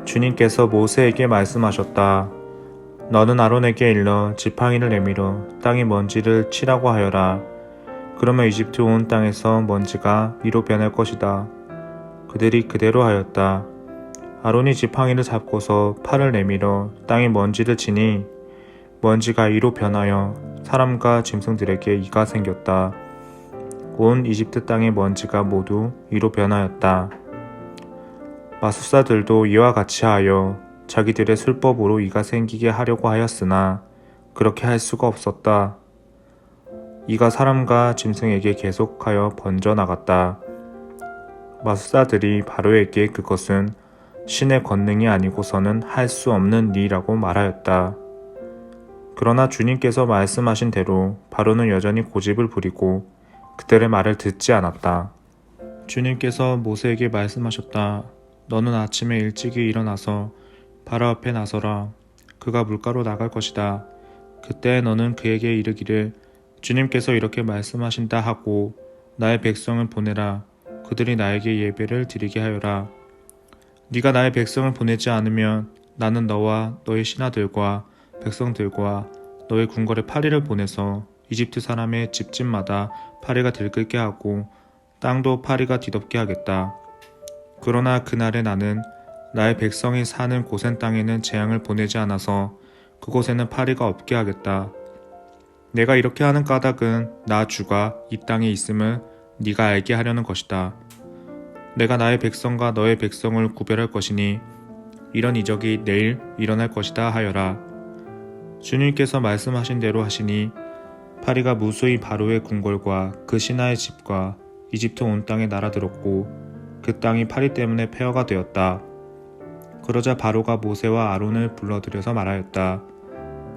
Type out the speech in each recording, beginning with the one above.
주님께서 모세에게 말씀하셨다. 너는 아론에게 일러 지팡이를 내밀어 땅의 먼지를 치라고 하여라. 그러면 이집트 온 땅에서 먼지가 이로 변할 것이다. 그들이 그대로 하였다. 아론이 지팡이를 잡고서 팔을 내밀어 땅의 먼지를 치니 먼지가 이로 변하여 사람과 짐승들에게 이가 생겼다. 온 이집트 땅의 먼지가 모두 이로 변하였다. 마술사들도 이와 같이 하여 자기들의 술법으로 이가 생기게 하려고 하였으나 그렇게 할 수가 없었다. 이가 사람과 짐승에게 계속하여 번져나갔다. 마술사들이 바로에게 그것은 신의 권능이 아니고서는 할 수 없는 일이라고 말하였다. 그러나 주님께서 말씀하신 대로 바로는 여전히 고집을 부리고 그들의 말을 듣지 않았다. 주님께서 모세에게 말씀하셨다. 너는 아침에 일찍이 일어나서 바로 앞에 나서라. 그가 물가로 나갈 것이다. 그때 너는 그에게 이르기를 주님께서 이렇게 말씀하신다 하고 나의 백성을 보내라. 그들이 나에게 예배를 드리게 하여라. 네가 나의 백성을 보내지 않으면 나는 너와 너의 신하들과 백성들과 너의 궁궐에 파리를 보내서 이집트 사람의 집집마다 파리가 들끓게 하고 땅도 파리가 뒤덮게 하겠다. 그러나 그날에 나는 나의 백성이 사는 고센 땅에는 재앙을 보내지 않아서 그곳에는 파리가 없게 하겠다. 내가 이렇게 하는 까닭은 나 주가 이 땅에 있음을 네가 알게 하려는 것이다. 내가 나의 백성과 너의 백성을 구별할 것이니 이런 이적이 내일 일어날 것이다 하여라. 주님께서 말씀하신 대로 하시니 파리가 무수히 바로의 궁궐과 그 신하의 집과 이집트 온 땅에 날아들었고 그 땅이 파리 때문에 폐허가 되었다. 그러자 바로가 모세와 아론을 불러들여서 말하였다.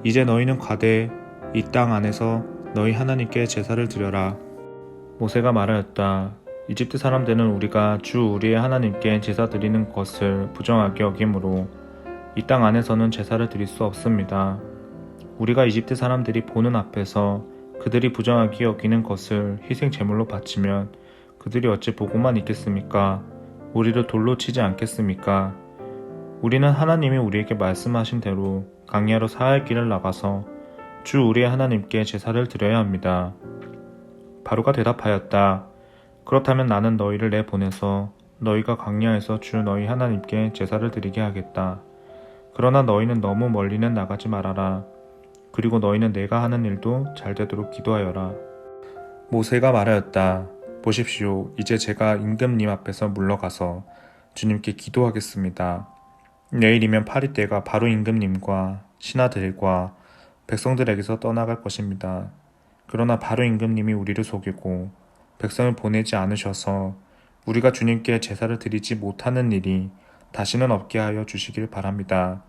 이제 너희는 가되 이 땅 안에서 너희 하나님께 제사를 드려라. 모세가 말하였다. 이집트 사람들은 우리가 주 우리의 하나님께 제사 드리는 것을 부정하게 여기므로 이 땅 안에서는 제사를 드릴 수 없습니다. 우리가 이집트 사람들이 보는 앞에서 그들이 부정하게 여기는 것을 희생 제물로 바치면 그들이 어찌 보고만 있겠습니까? 우리를 돌로 치지 않겠습니까? 우리는 하나님이 우리에게 말씀하신 대로 광야로 사흘 길을 나가서 주 우리의 하나님께 제사를 드려야 합니다. 바로가 대답하였다. 그렇다면 나는 너희를 내보내서 너희가 광야에서 주 너희 하나님께 제사를 드리게 하겠다. 그러나 너희는 너무 멀리는 나가지 말아라. 그리고 너희는 내가 하는 일도 잘 되도록 기도하여라. 모세가 말하였다. 보십시오. 이제 제가 임금님 앞에서 물러가서 주님께 기도하겠습니다. 내일이면 파리 때가 바로 임금님과 신하들과 백성들에게서 떠나갈 것입니다. 그러나 바로 임금님이 우리를 속이고 백성을 보내지 않으셔서 우리가 주님께 제사를 드리지 못하는 일이 다시는 없게 하여 주시길 바랍니다.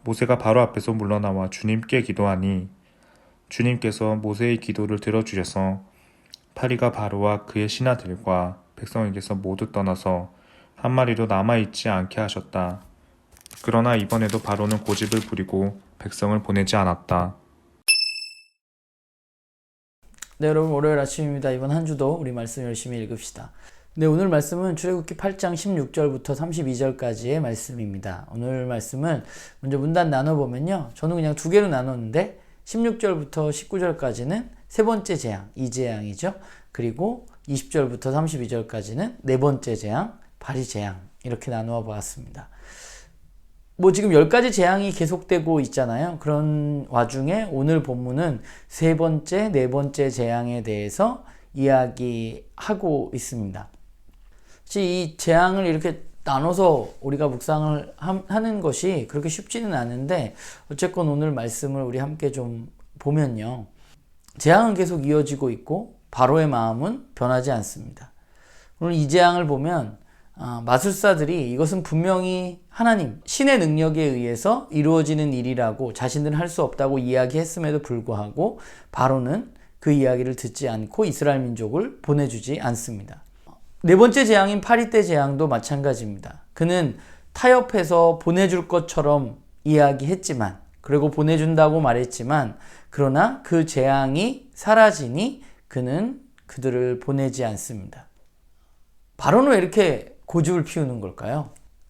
모세가 바로 앞에서 물러나와 주님께 기도하니 주님께서 모세의 기도를 들어주셔서 파리가 바로와 그의 신하들과 백성에게서 모두 떠나서 한 마리도 남아있지 않게 하셨다. 그러나 이번에도 바로는 고집을 부리고 백성을 보내지 않았다. 네, 여러분 월요일 아침입니다. 이번 한 주도 우리 말씀 열심히 읽읍시다. 네, 오늘 말씀은 출애굽기 8장 16절부터 32절까지의 말씀입니다. 오늘 말씀은 먼저 문단 나눠보면요. 저는 그냥 두 개로 나눴는데 16절부터 19절까지는 세 번째 재앙, 이 재앙이죠. 그리고 20절부터 32절까지는 네 번째 재앙, 바리 재앙 이렇게 나누어 보았습니다. 지금 10가지 재앙이 계속되고 있잖아요. 그런 와중에 오늘 본문은 세 번째, 네 번째 재앙에 대해서 이야기하고 있습니다. 이 재앙을 이렇게 나눠서 우리가 묵상을 하는 것이 그렇게 쉽지는 않은데, 어쨌건 오늘 말씀을 우리 함께 좀 보면요. 재앙은 계속 이어지고 있고 바로의 마음은 변하지 않습니다. 오늘 이 재앙을 보면 마술사들이 이것은 분명히 하나님, 신의 능력에 의해서 이루어지는 일이라고 자신들은 할 수 없다고 이야기했음에도 불구하고 바로는 그 이야기를 듣지 않고 이스라엘 민족을 보내주지 않습니다. 네 번째 재앙인 파리 때 재앙도 마찬가지입니다. 그는 타협해서 보내줄 것처럼 이야기했지만, 그리고 보내준다고 말했지만, 그러나 그 재앙이 사라지니 그는 그들을 보내지 않습니다. 바로는 왜 이렇게 고집을 피우는 걸까요?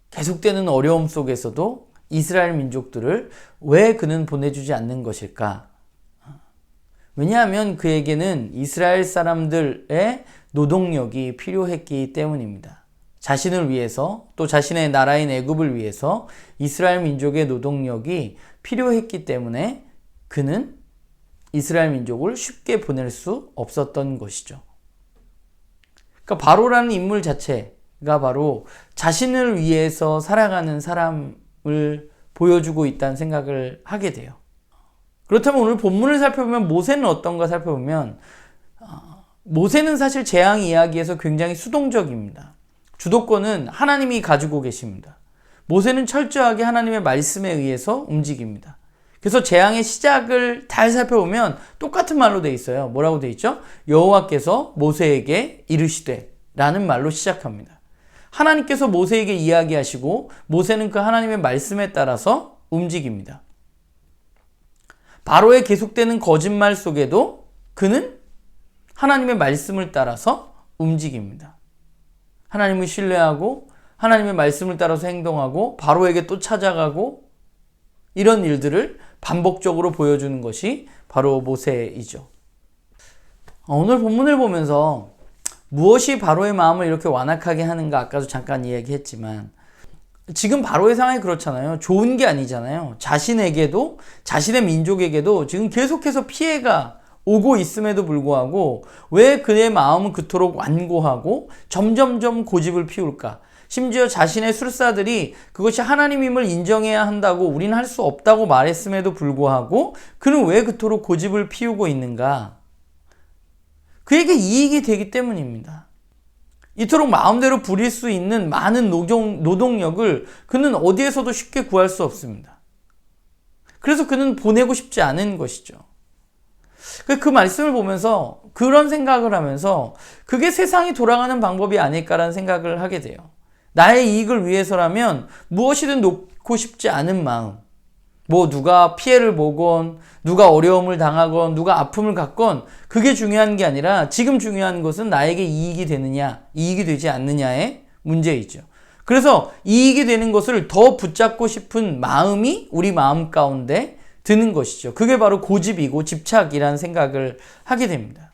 계속되는 어려움 속에서도 이스라엘 민족들을 왜 그는 보내주지 않는 것일까? 왜냐하면 그에게는 이스라엘 사람들의 노동력이 필요했기 때문입니다. 자신을 위해서, 또 자신의 나라인 애굽을 위해서 이스라엘 민족의 노동력이 필요했기 때문에 그는 이스라엘 민족을 쉽게 보낼 수 없었던 것이죠. 그러니까 바로라는 인물 자체가 바로 자신을 위해서 살아가는 사람을 보여주고 있다는 생각을 하게 돼요. 그렇다면 오늘 본문을 살펴보면 모세는 어떤가 살펴보면, 모세는 사실 재앙 이야기에서 굉장히 수동적입니다. 주도권은 하나님이 가지고 계십니다. 모세는 철저하게 하나님의 말씀에 의해서 움직입니다. 그래서 재앙의 시작을 잘 살펴보면 똑같은 말로 돼 있어요. 뭐라고 돼 있죠? 여호와께서 모세에게 이르시되 라는 말로 시작합니다. 하나님께서 모세에게 이야기하시고 모세는 그 하나님의 말씀에 따라서 움직입니다. 바로의 계속되는 거짓말 속에도 그는 하나님의 말씀을 따라서 움직입니다. 하나님을 신뢰하고 하나님의 말씀을 따라서 행동하고 바로에게 또 찾아가고, 이런 일들을 반복적으로 보여주는 것이 바로 모세이죠. 오늘 본문을 보면서 무엇이 바로의 마음을 이렇게 완악하게 하는가, 아까도 잠깐 이야기했지만 지금 바로의 상황이 그렇잖아요. 좋은 게 아니잖아요. 자신에게도 자신의 민족에게도 지금 계속해서 피해가 오고 있음에도 불구하고 왜 그의 마음은 그토록 완고하고 점점점 고집을 피울까? 심지어 자신의 술사들이 그것이 하나님임을 인정해야 한다고 우리는 할 수 없다고 말했음에도 불구하고 그는 왜 그토록 고집을 피우고 있는가? 그에게 이익이 되기 때문입니다. 이토록 마음대로 부릴 수 있는 많은 노동력을 그는 어디에서도 쉽게 구할 수 없습니다. 그래서 그는 보내고 싶지 않은 것이죠. 그 말씀을 보면서 그런 생각을 하면서 그게 세상이 돌아가는 방법이 아닐까라는 생각을 하게 돼요. 나의 이익을 위해서라면 무엇이든 놓고 싶지 않은 마음, 누가 피해를 보건 누가 어려움을 당하건 누가 아픔을 갖건 그게 중요한 게 아니라 지금 중요한 것은 나에게 이익이 되느냐 이익이 되지 않느냐의 문제이죠. 그래서 이익이 되는 것을 더 붙잡고 싶은 마음이 우리 마음 가운데 드는 것이죠. 그게 바로 고집이고 집착이라는 생각을 하게 됩니다.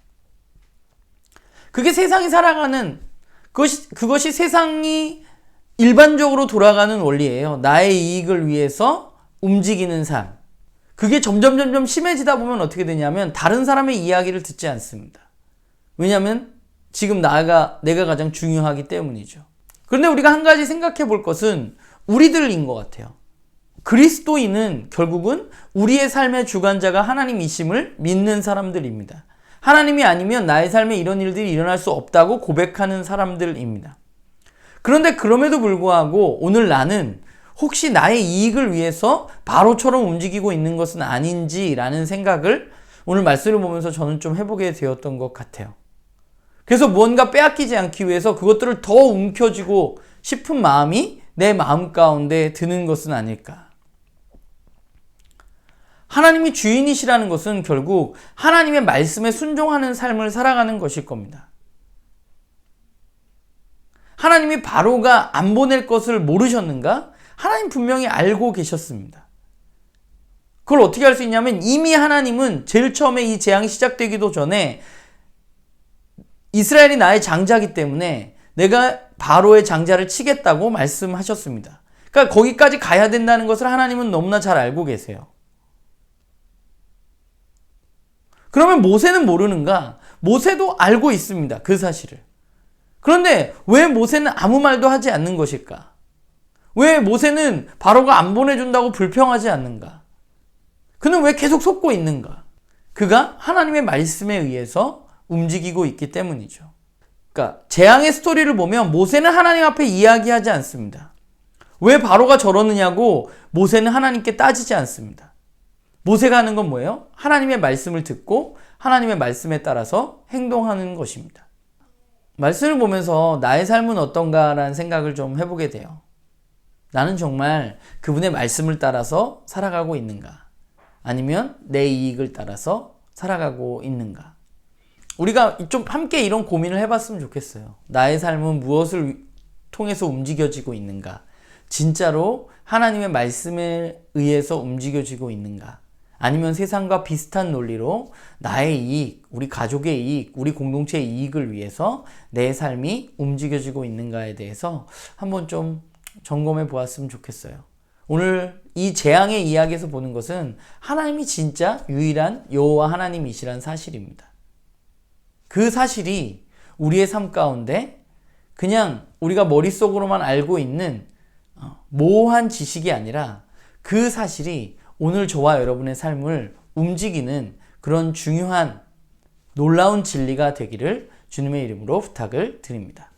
그게 세상이 살아가는 그것이 세상이 일반적으로 돌아가는 원리예요. 나의 이익을 위해서 움직이는 삶. 그게 점점 심해지다 보면 어떻게 되냐면 다른 사람의 이야기를 듣지 않습니다. 왜냐하면 지금 내가 가장 중요하기 때문이죠. 그런데 우리가 한 가지 생각해 볼 것은 우리들인 것 같아요. 그리스도인은 결국은 우리의 삶의 주관자가 하나님이심을 믿는 사람들입니다. 하나님이 아니면 나의 삶에 이런 일들이 일어날 수 없다고 고백하는 사람들입니다. 그런데 그럼에도 불구하고 오늘 나는 혹시 나의 이익을 위해서 바로처럼 움직이고 있는 것은 아닌지라는 생각을 오늘 말씀을 보면서 저는 좀 해보게 되었던 것 같아요. 그래서 무언가 빼앗기지 않기 위해서 그것들을 더 움켜쥐고 싶은 마음이 내 마음 가운데 드는 것은 아닐까. 하나님이 주인이시라는 것은 결국 하나님의 말씀에 순종하는 삶을 살아가는 것일 겁니다. 하나님이 바로가 안 보낼 것을 모르셨는가? 하나님 분명히 알고 계셨습니다. 그걸 어떻게 할 수 있냐면 이미 하나님은 제일 처음에 이 재앙이 시작되기도 전에 이스라엘이 나의 장자이기 때문에 내가 바로의 장자를 치겠다고 말씀하셨습니다. 그러니까 거기까지 가야 된다는 것을 하나님은 너무나 잘 알고 계세요. 그러면 모세는 모르는가? 모세도 알고 있습니다. 그 사실을. 그런데 왜 모세는 아무 말도 하지 않는 것일까? 왜 모세는 바로가 안 보내준다고 불평하지 않는가? 그는 왜 계속 속고 있는가? 그가 하나님의 말씀에 의해서 움직이고 있기 때문이죠. 그러니까 재앙의 스토리를 보면 모세는 하나님 앞에 이야기하지 않습니다. 왜 바로가 저러느냐고 모세는 하나님께 따지지 않습니다. 모세가 하는 건 뭐예요? 하나님의 말씀을 듣고 하나님의 말씀에 따라서 행동하는 것입니다. 말씀을 보면서 나의 삶은 어떤가라는 생각을 좀 해보게 돼요. 나는 정말 그분의 말씀을 따라서 살아가고 있는가? 아니면 내 이익을 따라서 살아가고 있는가? 우리가 좀 함께 이런 고민을 해봤으면 좋겠어요. 나의 삶은 무엇을 통해서 움직여지고 있는가? 진짜로 하나님의 말씀에 의해서 움직여지고 있는가? 아니면 세상과 비슷한 논리로 나의 이익, 우리 가족의 이익, 우리 공동체의 이익을 위해서 내 삶이 움직여지고 있는가에 대해서 한번 좀 점검해 보았으면 좋겠어요. 오늘 이 재앙의 이야기에서 보는 것은 하나님이 진짜 유일한 여호와 하나님이시란 사실입니다. 그 사실이 우리의 삶 가운데 그냥 우리가 머릿속으로만 알고 있는 모호한 지식이 아니라 그 사실이 오늘 저와 여러분의 삶을 움직이는 그런 중요한 놀라운 진리가 되기를 주님의 이름으로 부탁을 드립니다.